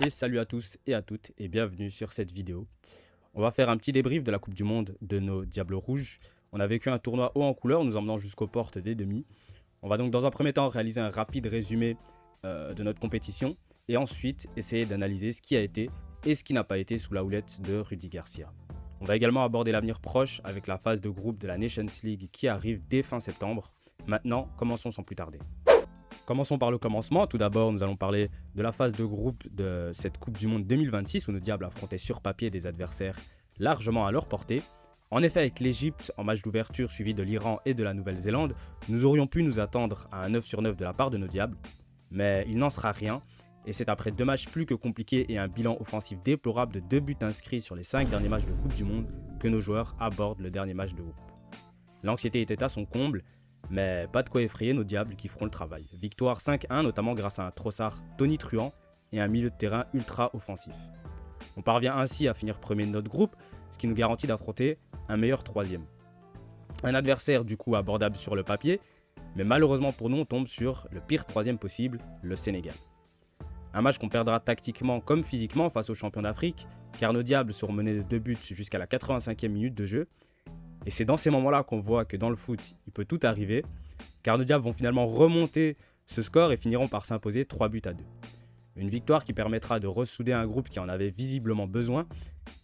Et salut à tous et à toutes et bienvenue sur cette vidéo. On va faire un petit débrief de la Coupe du Monde de nos Diables Rouges. On a vécu un tournoi haut en couleur nous emmenant jusqu'aux portes des demi. On va donc dans un premier temps réaliser un rapide résumé de notre compétition et ensuite essayer d'analyser ce qui a été et ce qui n'a pas été sous la houlette de Rudy Garcia. On va également aborder l'avenir proche avec la phase de groupe de la Nations League qui arrive dès fin septembre. Maintenant, commençons sans plus tarder. Commençons par le commencement. Tout d'abord, nous allons parler de la phase de groupe de cette Coupe du Monde 2026 où nos Diables affrontaient sur papier des adversaires largement à leur portée. En effet, avec l'Égypte en match d'ouverture suivi de l'Iran et de la Nouvelle-Zélande, nous aurions pu nous attendre à un 9 sur 9 de la part de nos Diables. Mais il n'en sera rien et c'est après 2 matchs plus que compliqués et un bilan offensif déplorable de 2 buts inscrits sur les 5 derniers matchs de Coupe du Monde que nos joueurs abordent le dernier match de groupe. L'anxiété était à son comble. Mais pas de quoi effrayer nos Diables qui feront le travail. Victoire 5-1 notamment grâce à un Trossard tonitruant et un milieu de terrain ultra offensif. On parvient ainsi à finir premier de notre groupe, ce qui nous garantit d'affronter un meilleur troisième. Un adversaire du coup abordable sur le papier, mais malheureusement pour nous on tombe sur le pire troisième possible, le Sénégal. Un match qu'on perdra tactiquement comme physiquement face aux champions d'Afrique, car nos Diables seront menés de 2 buts jusqu'à la 85e minute de jeu. Et c'est dans ces moments-là qu'on voit que dans le foot, il peut tout arriver, car nos Diables vont finalement remonter ce score et finiront par s'imposer 3 buts à 2. Une victoire qui permettra de ressouder un groupe qui en avait visiblement besoin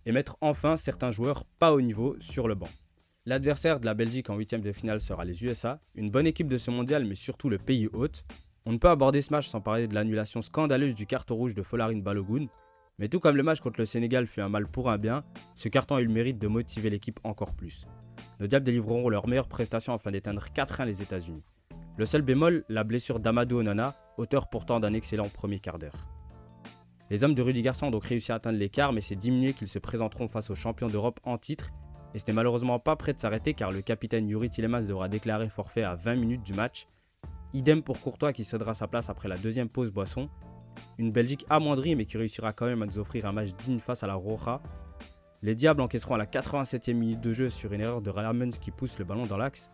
et mettre enfin certains joueurs pas au niveau sur le banc. L'adversaire de la Belgique en 8e de finale sera les USA, une bonne équipe de ce mondial mais surtout le pays hôte. On ne peut aborder ce match sans parler de l'annulation scandaleuse du carton rouge de Folarin Balogun, mais tout comme le match contre le Sénégal fut un mal pour un bien, ce carton a eu le mérite de motiver l'équipe encore plus. Nos Diables délivreront leur meilleure prestation afin d'éteindre 4-1 les États-Unis. Le seul bémol, la blessure d'Amadou Onana, auteur pourtant d'un excellent premier quart d'heure. Les hommes de Rudy Garcia ont donc réussi à atteindre l'écart, mais c'est diminué qu'ils se présenteront face aux champions d'Europe en titre, et ce n'est malheureusement pas prêt de s'arrêter car le capitaine Youri Tielemans devra déclarer forfait à 20 minutes du match. Idem pour Courtois qui cédera sa place après la deuxième pause boisson. Une Belgique amoindrie mais qui réussira quand même à nous offrir un match digne face à la Roja. Les Diables encaisseront à la 87e minute de jeu sur une erreur de Ramens qui pousse le ballon dans l'axe.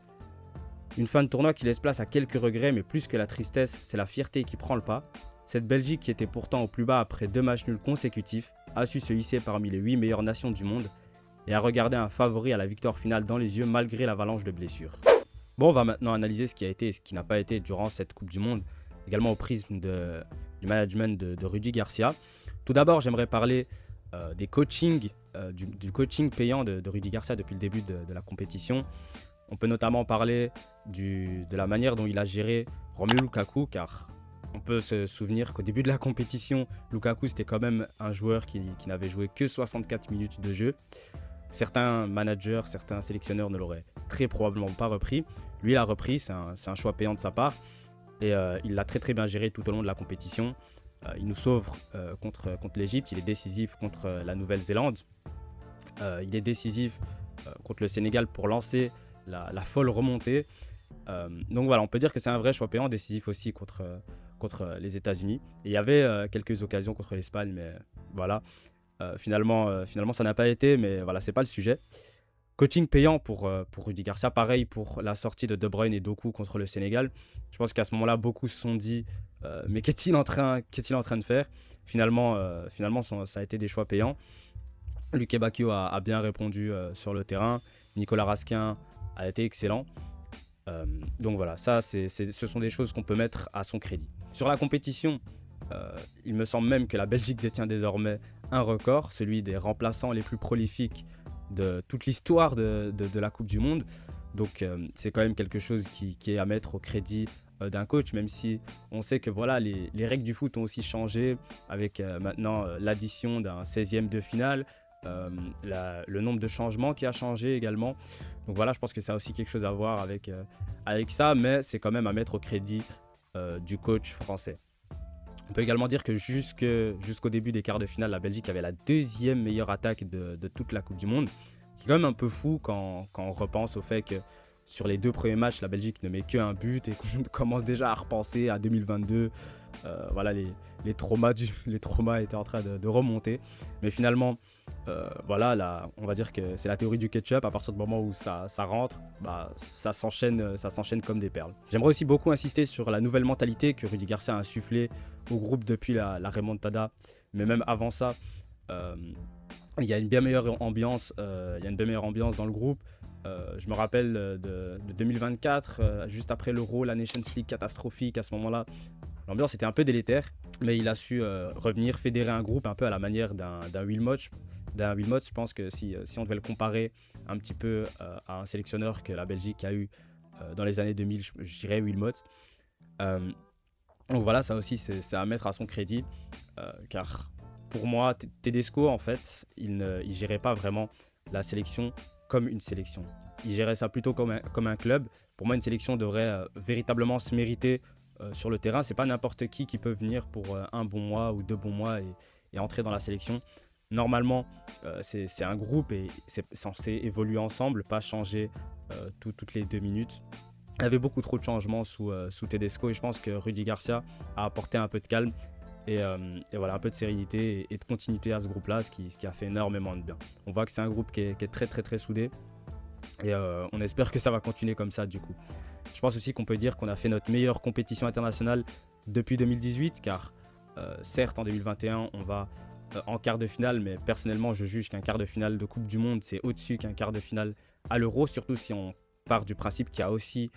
Une fin de tournoi qui laisse place à quelques regrets, mais plus que la tristesse, c'est la fierté qui prend le pas. Cette Belgique qui était pourtant au plus bas après 2 matchs nuls consécutifs, a su se hisser parmi les 8 meilleures nations du monde et a regardé un favori à la victoire finale dans les yeux malgré l'avalanche de blessures. Bon, on va maintenant analyser ce qui a été et ce qui n'a pas été durant cette Coupe du Monde, également au prisme du management de Rudy Garcia. Tout d'abord, j'aimerais parler des coachings, du coaching payant de Rudy Garcia depuis le début de la compétition. On peut notamment parler de la manière dont il a géré Romelu Lukaku, car on peut se souvenir qu'au début de la compétition, Lukaku c'était quand même un joueur qui n'avait joué que 64 minutes de jeu. Certains managers, certains sélectionneurs ne l'auraient très probablement pas repris. Lui, il a repris, c'est un choix payant de sa part. Et il l'a très très bien géré tout au long de la compétition. Il nous sauve contre l'Égypte, il est décisif contre la Nouvelle-Zélande. Il est décisif contre le Sénégal pour lancer la folle remontée. Donc voilà, on peut dire que c'est un vrai choix payant, décisif aussi contre les États-Unis. Et il y avait quelques occasions contre l'Espagne, mais voilà. Finalement, ça n'a pas été, mais voilà, c'est pas le sujet. Coaching payant pour Rudy Garcia, pareil pour la sortie de De Bruyne et Doku contre le Sénégal. Je pense qu'à ce moment-là, beaucoup se sont dit mais qu'est-il en train de faire. Finalement, ça a été des choix payants. Luke Bacchio a bien répondu sur le terrain. Nicolas Raskin a été excellent. Donc voilà, ce sont des choses qu'on peut mettre à son crédit. Sur la compétition, il me semble même que la Belgique détient désormais un record, celui des remplaçants les plus prolifiques de toute l'histoire de la Coupe du Monde. Donc c'est quand même quelque chose qui est à mettre au crédit d'un coach, même si on sait que voilà, les règles du foot ont aussi changé avec maintenant l'addition d'un 16e de finale, le nombre de changements qui a changé également. Donc voilà, je pense que ça a aussi quelque chose à voir avec ça, mais c'est quand même à mettre au crédit du coach français. On peut également dire que jusqu'au début des quarts de finale, la Belgique avait la 2e meilleure attaque de toute la Coupe du Monde. C'est quand même un peu fou quand on repense au fait que sur les 2 premiers matchs, la Belgique ne met qu'un but et qu'on commence déjà à repenser à 2022. Voilà, les traumas étaient en train de remonter. Mais finalement, voilà, là, on va dire que c'est la théorie du ketchup. À partir du moment où ça rentre, ça s'enchaîne comme des perles. J'aimerais aussi beaucoup insister sur la nouvelle mentalité que Rudy Garcia a insufflée au groupe depuis la remontada Mais même avant ça, euh, il y a une bien meilleure ambiance, dans le groupe. Je me rappelle de 2024, juste après l'Euro, la Nations League catastrophique à ce moment-là. L'ambiance était un peu délétère, mais il a su revenir, fédérer un groupe un peu à la manière d'un Wilmot. Je pense que si on devait le comparer un petit peu à un sélectionneur que la Belgique a eu dans les années 2000, je dirais Wilmot. Euh, donc voilà, ça aussi c'est à mettre à son crédit, car pour moi, Tedesco, en fait, il gérait pas vraiment la sélection comme une sélection. Il gérait ça plutôt comme un club. Pour moi, une sélection devrait véritablement se mériter sur le terrain. C'est pas n'importe qui peut venir pour un bon mois ou 2 bons mois et entrer dans la sélection. Normalement, c'est un groupe et c'est censé évoluer ensemble, pas changer toutes les 2 minutes. Il y avait beaucoup trop de changements sous Tedesco et je pense que Rudy Garcia a apporté un peu de calme et voilà, un peu de sérénité et de continuité à ce groupe-là, ce qui a fait énormément de bien. On voit que c'est un groupe qui est très très très soudé et on espère que ça va continuer comme ça du coup. Je pense aussi qu'on peut dire qu'on a fait notre meilleure compétition internationale depuis 2018 car certes en 2021 on va en quart de finale, mais personnellement je juge qu'un quart de finale de Coupe du Monde c'est au-dessus qu'un quart de finale à l'Euro, surtout si on part du principe qu'il y a aussi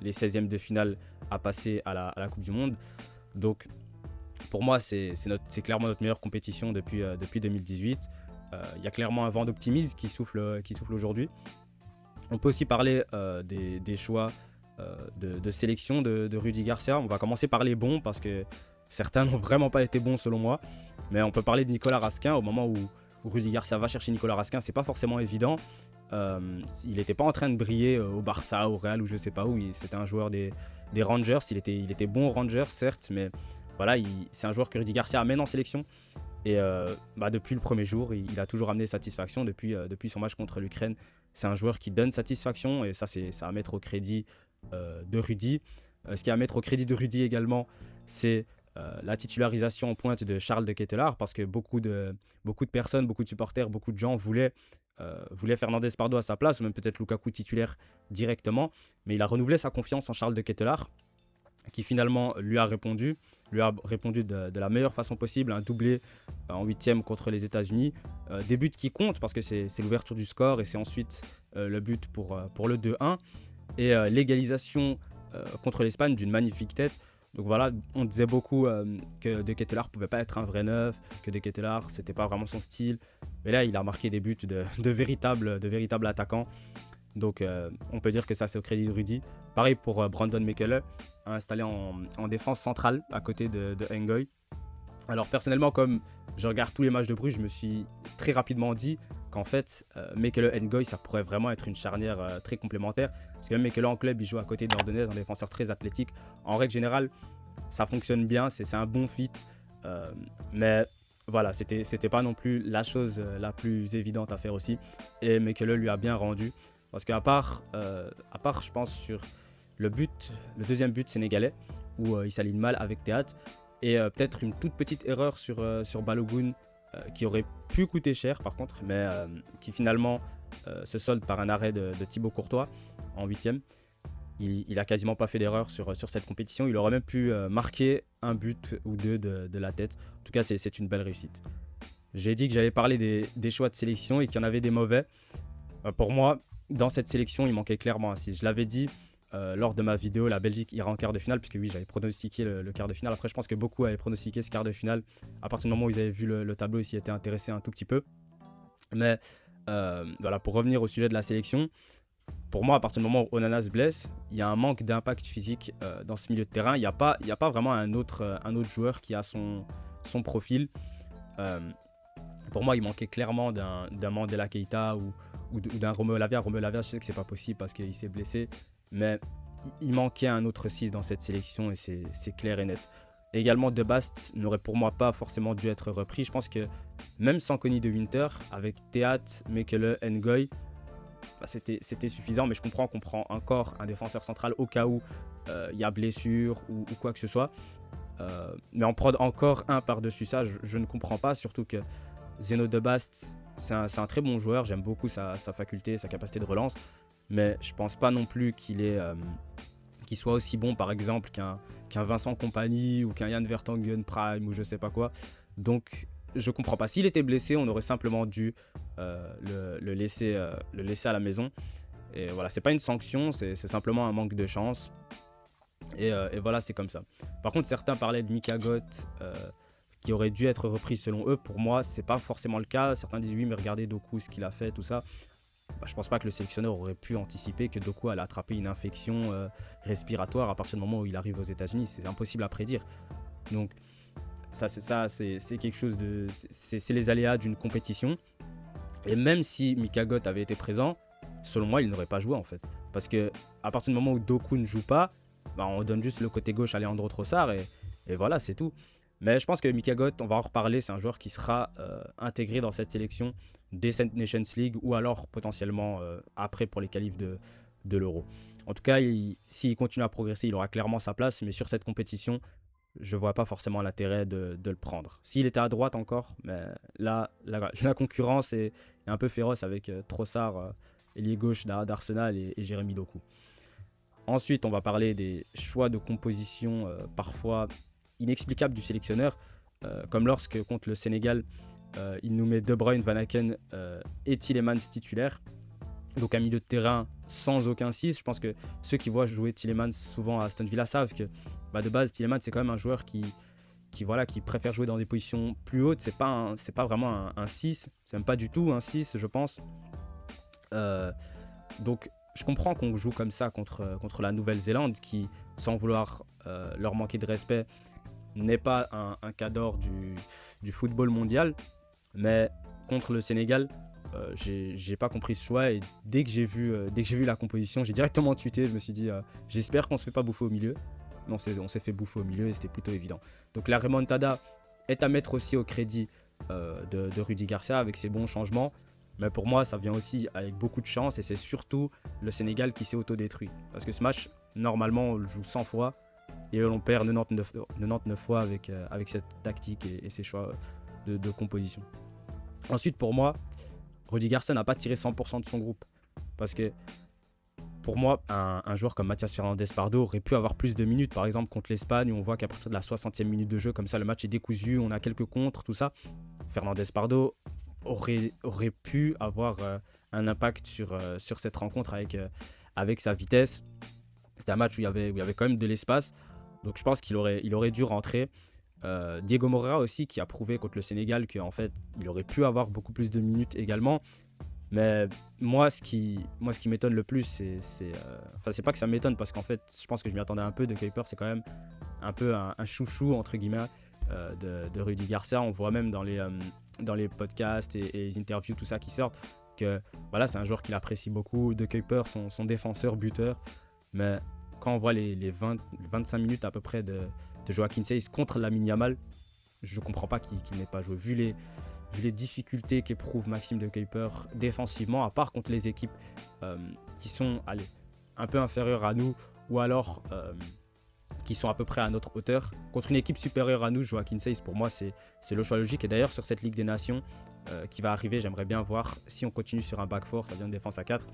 les 16e de finale à passer à la Coupe du Monde. Donc pour moi c'est clairement notre meilleure compétition depuis 2018. Il y a clairement un vent d'optimisme qui souffle aujourd'hui. On peut aussi parler des choix de sélection de Rudy Garcia. On va commencer par les bons parce que certains n'ont vraiment pas été bons selon moi. Mais on peut parler de Nicolas Raskin au moment où Rudy Garcia va chercher Nicolas Raskin. C'est pas forcément évident. Il n'était pas en train de briller au Barça, au Real ou je sais pas où. C'était un joueur des Rangers. Il était bon aux Rangers, certes, mais voilà, c'est un joueur que Rudy Garcia amène en sélection. Et depuis le premier jour, il a toujours amené satisfaction depuis son match contre l'Ukraine. C'est un joueur qui donne satisfaction et ça, c'est à mettre au crédit de Rudy. Ce qui est à mettre au crédit de Rudy également, c'est la titularisation en pointe de Charles de Ketelaere parce que beaucoup de personnes, beaucoup de supporters, beaucoup de gens voulaient Fernandez Pardo à sa place ou même peut-être Lukaku titulaire directement. Mais il a renouvelé sa confiance en Charles de Ketelaere qui finalement lui a répondu de la meilleure façon possible, un doublé en 8e contre les États-Unis. Des buts qui comptent parce que c'est l'ouverture du score et c'est ensuite le but pour le 2-1 et l'égalisation contre l'Espagne d'une magnifique tête. Donc voilà, on disait beaucoup que De Ketelaere pouvait pas être un vrai neuf, que De Ketelaere c'était pas vraiment son style. Mais là, il a marqué des buts de véritables attaquants. Donc on peut dire que ça c'est au crédit de Rudy. Pareil pour Brandon Mekele, installé en défense centrale à côté de Ngoy. Alors personnellement, comme je regarde tous les matchs de Bruges, je me suis très rapidement dit qu'en fait Mekele et Ngoy ça pourrait vraiment être une charnière très complémentaire. Parce que même Mekele en club il joue à côté d'Ordonez, un défenseur très athlétique. En règle générale ça fonctionne bien, c'est un bon fit. Mais voilà, c'était pas non plus la chose la plus évidente à faire aussi. Et Mekele lui a bien rendu. Parce qu'à part, je pense, sur le deuxième but sénégalais, où il s'aligne mal avec Théâtre, et peut-être une toute petite erreur sur Balogun, qui aurait pu coûter cher par contre, mais qui finalement se solde par un arrêt de Thibaut Courtois en 8e. Il a quasiment pas fait d'erreur sur cette compétition. Il aurait même pu marquer un but ou deux de la tête. En tout cas, c'est une belle réussite. J'ai dit que j'allais parler des choix de sélection et qu'il y en avait des mauvais. Pour moi, dans cette sélection, il manquait clairement un 6. Je l'avais dit lors de ma vidéo, la Belgique ira en quart de finale, puisque oui, j'avais pronostiqué le quart de finale. Après, je pense que beaucoup avaient pronostiqué ce quart de finale à partir du moment où ils avaient vu le tableau et s'y étaient intéressés un tout petit peu. Mais voilà, pour revenir au sujet de la sélection, pour moi, à partir du moment où Onana se blesse, il y a un manque d'impact physique dans ce milieu de terrain. Il n'y a pas vraiment un autre joueur qui a son profil. Pour moi, il manquait clairement d'un Mandela Keita ou d'un Romeo Lavia. Romeo Lavia, je sais que c'est pas possible parce qu'il s'est blessé, mais il manquait un autre 6 dans cette sélection et c'est clair et net. Et également, De Bast n'aurait pour moi pas forcément dû être repris. Je pense que même sans Connie de Winter, avec Théâtre, Mekele, Ngoy, c'était suffisant, mais je comprends qu'on prend encore un défenseur central au cas où il y a blessure ou quoi que ce soit. Mais en prendre encore un par-dessus ça, je ne comprends pas, surtout que Zeno De Bast, c'est un très bon joueur, j'aime beaucoup sa faculté, sa capacité de relance, mais je pense pas non plus qu'il soit aussi bon par exemple qu'un Vincent Kompany ou qu'un Jan Vertonghen Prime ou je sais pas quoi. Donc, je comprends pas. S'il était blessé, on aurait simplement dû le laisser à la maison. Et voilà, c'est pas une sanction, c'est simplement un manque de chance. Et voilà, c'est comme ça. Par contre, certains parlaient de Mika Gott qui aurait dû être repris selon eux. Pour moi, c'est pas forcément le cas. Certains disent oui, mais regardez Doku, ce qu'il a fait, tout ça. Bah, je pense pas que le sélectionneur aurait pu anticiper que Doku allait attraper une infection respiratoire à partir du moment où il arrive aux États-Unis. C'est impossible à prédire. Donc, c'est quelque chose de. C'est les aléas d'une compétition. Et même si Mika Gott avait été présent, selon moi, il n'aurait pas joué en fait. Parce que à partir du moment où Doku ne joue pas, bah, on donne juste le côté gauche à Leandro Trossard et voilà, c'est tout. Mais je pense que Mika Gott, on va en reparler, c'est un joueur qui sera intégré dans cette sélection des Nations League ou alors potentiellement après pour les qualifs de l'Euro. En tout cas, s'il continue à progresser, il aura clairement sa place, mais sur cette compétition, je ne vois pas forcément l'intérêt de le prendre. S'il était à droite encore, mais là, la concurrence est un peu féroce avec Trossard, ailier gauche d'Arsenal et Jérémy Doku. Ensuite, on va parler des choix de composition parfois inexplicables du sélectionneur, comme lorsque contre le Sénégal, il nous met De Bruyne, Van Aken et Tielemans titulaires. Donc un milieu de terrain sans aucun 6. Je pense que ceux qui voient jouer Tielemans souvent à Aston Villa savent que de base, Tielemans c'est quand même un joueur qui préfère jouer dans des positions plus hautes. C'est pas vraiment un 6, c'est même pas du tout un 6 je pense. Donc je comprends qu'on joue comme ça contre la Nouvelle-Zélande qui, sans vouloir leur manquer de respect, n'est pas un cadre du football mondial. Mais contre le Sénégal, j'ai pas compris ce choix. Et dès que j'ai vu la composition, j'ai directement tweeté. Je me suis dit, j'espère qu'on se fait pas bouffer au milieu. Mais on s'est fait bouffer au milieu et c'était plutôt évident. Donc la remontada est à mettre aussi au crédit de Rudy Garcia avec ses bons changements. Mais pour moi, ça vient aussi avec beaucoup de chance et c'est surtout le Sénégal qui s'est autodétruit. Parce que ce match, normalement, on le joue 100 fois et on perd 99 fois avec cette tactique et ces choix de composition. Ensuite, pour moi, Rudy Garcia n'a pas tiré 100% de son groupe. Parce que pour moi, un joueur comme Mathias Fernandez Pardo aurait pu avoir plus de minutes. Par exemple, contre l'Espagne, on voit qu'à partir de la 60e minute de jeu, comme ça, le match est décousu, on a quelques contres, tout ça. Fernandez Pardo aurait pu avoir un impact sur cette rencontre avec sa vitesse. C'était un match où il y avait quand même de l'espace. Donc je pense qu'il aurait dû rentrer. Diego Moreira aussi, qui a prouvé contre le Sénégal qu'en fait, il aurait pu avoir beaucoup plus de minutes également. Mais moi, ce qui m'étonne le plus, c'est pas que ça m'étonne, parce qu'en fait, je pense que je m'y attendais un peu. De Kuiper, c'est quand même un peu un chouchou, entre guillemets, de Rudy Garcia. On voit même dans les podcasts et les interviews, tout ça qui sortent, que voilà, c'est un joueur qu'il apprécie beaucoup. De Kuiper, son défenseur, buteur. Mais quand on voit les 25 minutes à peu près de Joaquin Seyss contre Lamine Yamal, je ne comprends pas qu'il n'ait pas joué. Vu les difficultés qu'éprouve Maxime de Kuiper défensivement, à part contre les équipes qui sont un peu inférieures à nous, ou alors qui sont à peu près à notre hauteur. Contre une équipe supérieure à nous, Joaquin Seyss, pour moi, c'est le choix logique. Et d'ailleurs, sur cette Ligue des Nations qui va arriver, j'aimerais bien voir, si on continue sur un back four, ça vient de défense à 4,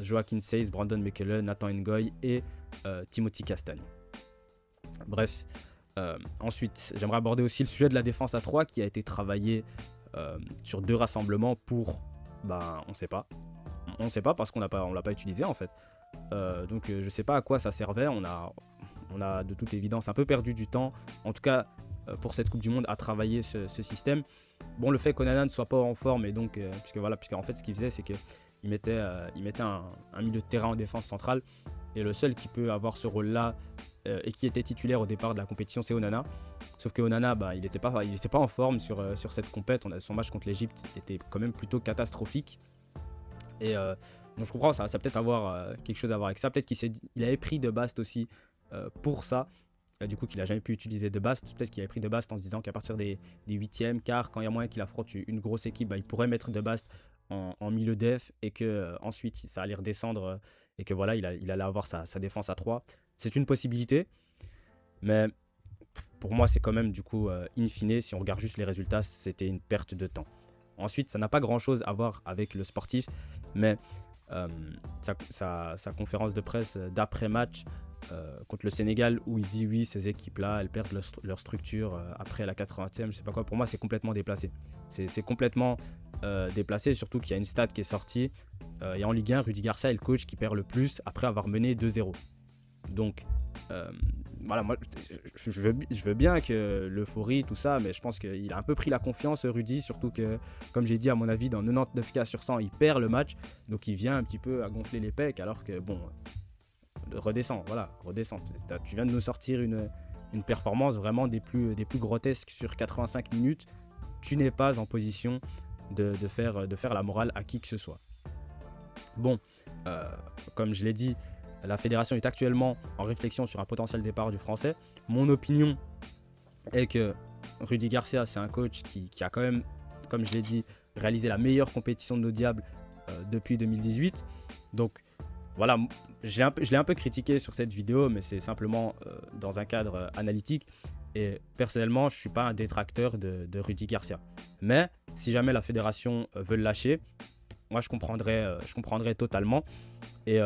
Joaquin Seyss, Brandon McCullum, Nathan Ngoy et Timothy Castagne. Bref, ensuite, j'aimerais aborder aussi le sujet de la défense à 3 qui a été travaillé sur 2 rassemblements pour... on ne sait pas. On ne sait pas parce qu'on l'a pas utilisé en fait. Donc je ne sais pas à quoi ça servait. On a de toute évidence un peu perdu du temps, en tout cas pour cette Coupe du Monde, à travailler ce système. Bon, le fait qu'Onana ne soit pas en forme, et donc, puisqu'en fait ce qu'il faisait, c'est qu'il mettait un milieu de terrain en défense centrale, et le seul qui peut avoir ce rôle-là et qui était titulaire au départ de la compétition, c'est Onana. Sauf que Onana, il n'était pas en forme sur cette compète. Son match contre l'Égypte était quand même plutôt catastrophique. Et donc je comprends, ça peut-être avoir quelque chose à voir avec ça. Peut-être qu'il avait pris De Bast aussi pour ça. Du coup, qu'il n'a jamais pu utiliser De Bast. Peut-être qu'il avait pris De Bast en se disant qu'à partir des 8e, quarts, quand il y a moyen qu'il affronte une grosse équipe, il pourrait mettre De Bast en milieu def et que ensuite ça allait redescendre et que voilà, il allait avoir sa défense à 3. C'est une possibilité, mais pour moi, c'est quand même du coup, in fine, si on regarde juste les résultats, c'était une perte de temps. Ensuite, ça n'a pas grand-chose à voir avec le sportif, mais sa conférence de presse d'après-match contre le Sénégal où il dit oui, ces équipes-là, elles perdent leur structure après la 80e, je sais pas quoi. Pour moi, c'est complètement déplacé. C'est complètement déplacé, surtout qu'il y a une stat qui est sortie. Et en Ligue 1, Rudy Garcia est le coach qui perd le plus après avoir mené 2-0. Donc, voilà, moi, je veux bien que l'euphorie, tout ça, mais je pense qu'il a un peu pris la confiance, Rudy, surtout que, comme j'ai dit, à mon avis, dans 99 cas sur 100, il perd le match. Donc, il vient un petit peu à gonfler les pecs, alors que, bon, redescends, voilà, redescends. Tu viens de nous sortir une performance vraiment des plus grotesques sur 85 minutes. Tu n'es pas en position de faire la morale à qui que ce soit. Bon, comme je l'ai dit, la fédération est actuellement en réflexion sur un potentiel départ du Français. Mon opinion est que Rudy Garcia, c'est un coach qui a quand même, comme je l'ai dit, réalisé la meilleure compétition de nos diables depuis 2018. Donc voilà, je l'ai un peu critiqué sur cette vidéo, mais c'est simplement dans un cadre analytique. Et personnellement, je ne suis pas un détracteur de Rudy Garcia. Mais si jamais la fédération veut le lâcher, moi je comprendrais totalement. Et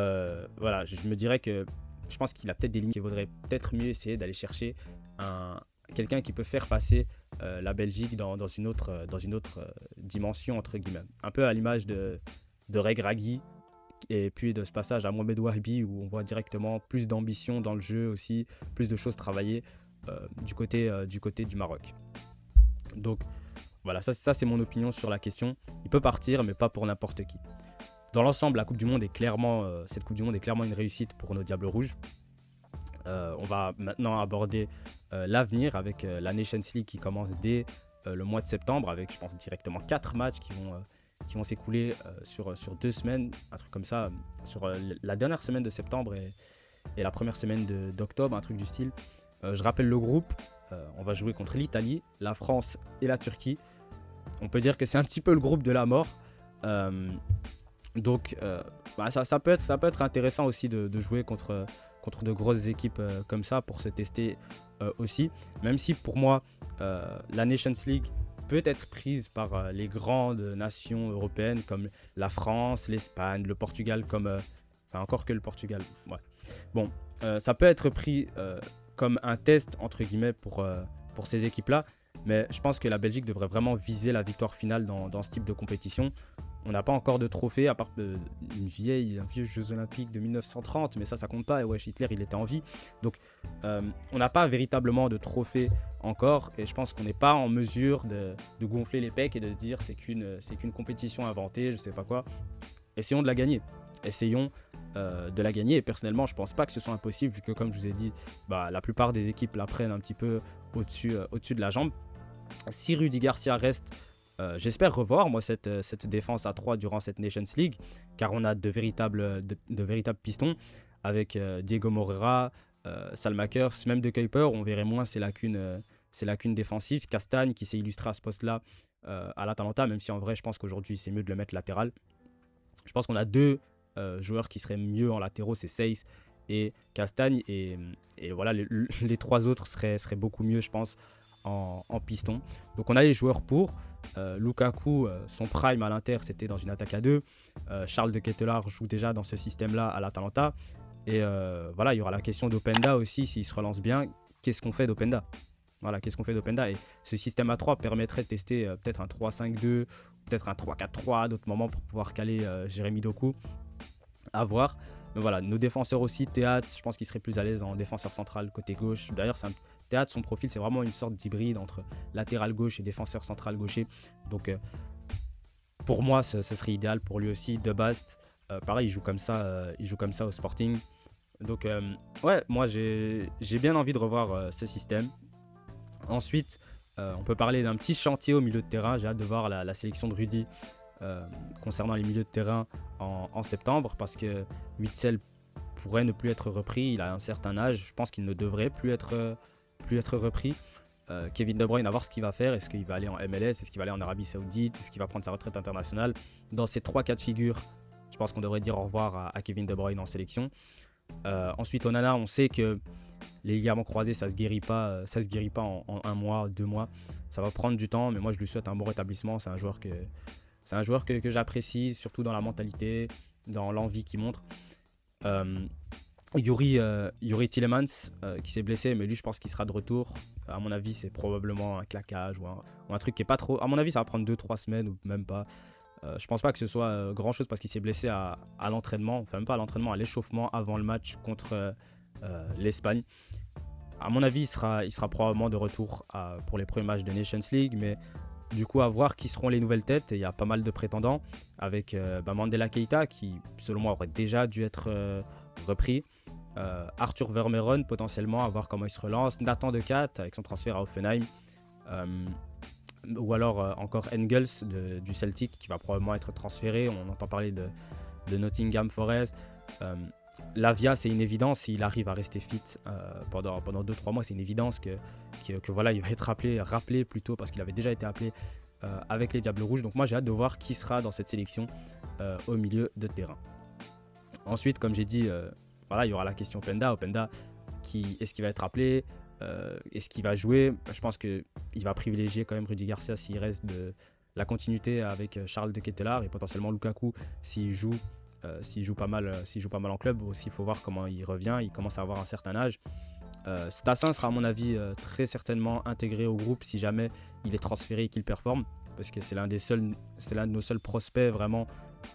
voilà, je me dirais que je pense qu'il a peut-être des lignes qu'il vaudrait peut-être mieux essayer d'aller chercher quelqu'un qui peut faire passer la Belgique dans une autre dimension, entre guillemets. Un peu à l'image de Regragui et puis de ce passage à Mohamed Wahibi où on voit directement plus d'ambition dans le jeu aussi, plus de choses travaillées du côté du Maroc. Donc voilà, ça c'est mon opinion sur la question. Il peut partir, mais pas pour n'importe qui. Dans l'ensemble, cette Coupe du Monde est clairement une réussite pour nos Diables Rouges. On va maintenant aborder l'avenir avec la Nations League qui commence dès le mois de septembre avec, je pense, directement 4 matchs qui vont s'écouler sur 2 semaines, un truc comme ça, sur la dernière semaine de septembre et la première semaine d'octobre, un truc du style. Je rappelle le groupe, on va jouer contre l'Italie, la France et la Turquie. On peut dire que c'est un petit peu le groupe de la mort. Donc ça peut être intéressant aussi de jouer contre de grosses équipes comme ça pour se tester aussi. Même si pour moi, la Nations League peut être prise par les grandes nations européennes comme la France, l'Espagne, le Portugal, encore que le Portugal. Ouais. Bon, ça peut être pris comme un test entre guillemets pour ces équipes-là. Mais je pense que la Belgique devrait vraiment viser la victoire finale dans ce type de compétition. On n'a pas encore de trophée, à part un vieux Jeux Olympiques de 1930, mais ça compte pas. Et ouais, Hitler, il était en vie. Donc, on n'a pas véritablement de trophée encore. Et je pense qu'on n'est pas en mesure de gonfler les pecs et de se dire c'est qu'une compétition inventée, je sais pas quoi. Essayons de la gagner. Essayons de la gagner. Et personnellement, je pense pas que ce soit impossible, vu que, comme je vous ai dit, la plupart des équipes la prennent un petit peu au-dessus de la jambe. Si Rudy Garcia reste, j'espère revoir moi cette défense à 3 durant cette Nations League, car on a de véritables pistons avec Diego Moreira, Salmakers, même De Kuiper. On verrait moins ces lacunes défensives. Castagne qui s'est illustré à ce poste-là à l'Atalanta, même si en vrai je pense qu'aujourd'hui c'est mieux de le mettre latéral. Je pense qu'on a 2 joueurs qui seraient mieux en latéraux, c'est Seyss et Castagne, et voilà, les 3 autres seraient beaucoup mieux, je pense, en piston. Donc on a les joueurs pour. Lukaku, son prime à l'Inter, c'était dans une attaque à 2. Charles de Ketelaar joue déjà dans ce système-là à l'Atalanta. Et voilà, il y aura la question d'Openda aussi, s'il se relance bien. Qu'est-ce qu'on fait d'Openda ? Voilà, qu'est-ce qu'on fait d'Openda ? Et ce système à 3 permettrait de tester peut-être un 3-5-2, peut-être un 3-4-3 à d'autres moments pour pouvoir caler Jérémy Doku. À voir. Mais voilà, nos défenseurs aussi, Théâtre, je pense qu'il serait plus à l'aise en défenseur central côté gauche. D'ailleurs, Théâtre, son profil, c'est vraiment une sorte d'hybride entre latéral gauche et défenseur central gaucher. Donc, pour moi, ce serait idéal pour lui aussi. De Bast, pareil, il joue comme ça au Sporting. Donc, ouais, moi, j'ai bien envie de revoir ce système. Ensuite, on peut parler d'un petit chantier au milieu de terrain. J'ai hâte de voir la sélection de Rudy concernant les milieux de terrain en septembre, parce que Witsel pourrait ne plus être repris. Il a un certain âge. Je pense qu'il ne devrait plus être repris. Kevin De Bruyne, à voir ce qu'il va faire. Est-ce qu'il va aller en MLS? Est-ce qu'il va aller en Arabie Saoudite? Est-ce qu'il va prendre sa retraite internationale? Dans ces 3 cas de figure, je pense qu'on devrait dire au revoir à Kevin De Bruyne en sélection. Ensuite, Onana, on sait que les ligaments croisés, ça se guérit pas en 1 mois, 2 mois. Ça va prendre du temps, mais moi je lui souhaite un bon rétablissement. C'est un joueur que j'apprécie, surtout dans la mentalité, dans l'envie qu'il montre. Yuri Tillemans qui s'est blessé, mais lui je pense qu'il sera de retour. À mon avis c'est probablement un claquage ou un truc qui est pas trop... À mon avis ça va prendre 2-3 semaines ou même pas. Je pense pas que ce soit grand chose parce qu'il s'est blessé à l'entraînement, enfin même pas à l'entraînement, à l'échauffement avant le match contre l'Espagne. À mon avis il sera probablement de retour pour les premiers matchs de Nations League, mais du coup à voir qui seront les nouvelles têtes. Et il y a pas mal de prétendants avec Mandela Keita qui selon moi aurait déjà dû être repris. Arthur Vermeeren potentiellement, à voir comment il se relance. Nathan Decat avec son transfert à Hoffenheim. Ou alors encore Engels du Celtic qui va probablement être transféré. On entend parler de Nottingham Forest. Lavia, c'est une évidence. S'il arrive à rester fit pendant 2-3 mois, c'est une évidence que voilà, il va être rappelé plutôt parce qu'il avait déjà été appelé avec les Diables Rouges. Donc moi j'ai hâte de voir qui sera dans cette sélection au milieu de terrain. Ensuite, comme j'ai dit, voilà, il y aura la question Openda. Openda, est-ce qu'il va être appelé est-ce qu'il va jouer? Je pense qu'il va privilégier quand même Rudy Garcia s'il reste de la continuité avec Charles de Ketelaere et potentiellement Lukaku s'il joue pas mal en club. Aussi, il faut voir comment il revient. Il commence à avoir un certain âge. Stassin sera à mon avis très certainement intégré au groupe si jamais il est transféré et qu'il performe, parce que c'est l'un de nos seuls prospects vraiment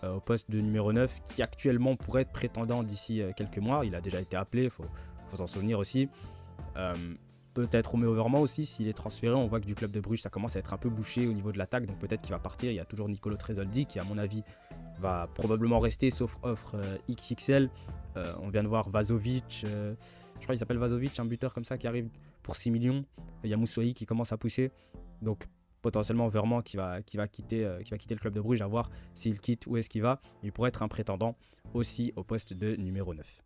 au poste de numéro 9 qui actuellement pourrait être prétendant d'ici quelques mois. Il a déjà été appelé, faut s'en souvenir aussi. Peut-être Roméo Vermand aussi, s'il est transféré. On voit que du club de Bruges ça commence à être un peu bouché au niveau de l'attaque, donc peut-être qu'il va partir. Il y a toujours Nicolo Tresoldi qui à mon avis va probablement rester sauf offre XXL. On vient de voir Vazovic, je crois qu'il s'appelle Vazovic, un buteur comme ça qui arrive pour 6 millions. Il y a Moussoui qui commence à pousser, donc potentiellement Vermand qui va quitter le club de Bruges. À voir s'il quitte, où est-ce qu'il va. Il pourrait être un prétendant aussi au poste de numéro 9.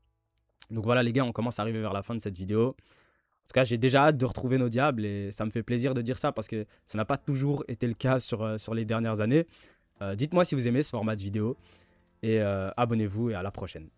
Donc voilà les gars, on commence à arriver vers la fin de cette vidéo. En tout cas, j'ai déjà hâte de retrouver nos Diables et ça me fait plaisir de dire ça parce que ça n'a pas toujours été le cas sur les dernières années. Dites-moi si vous aimez ce format de vidéo et abonnez-vous et à la prochaine.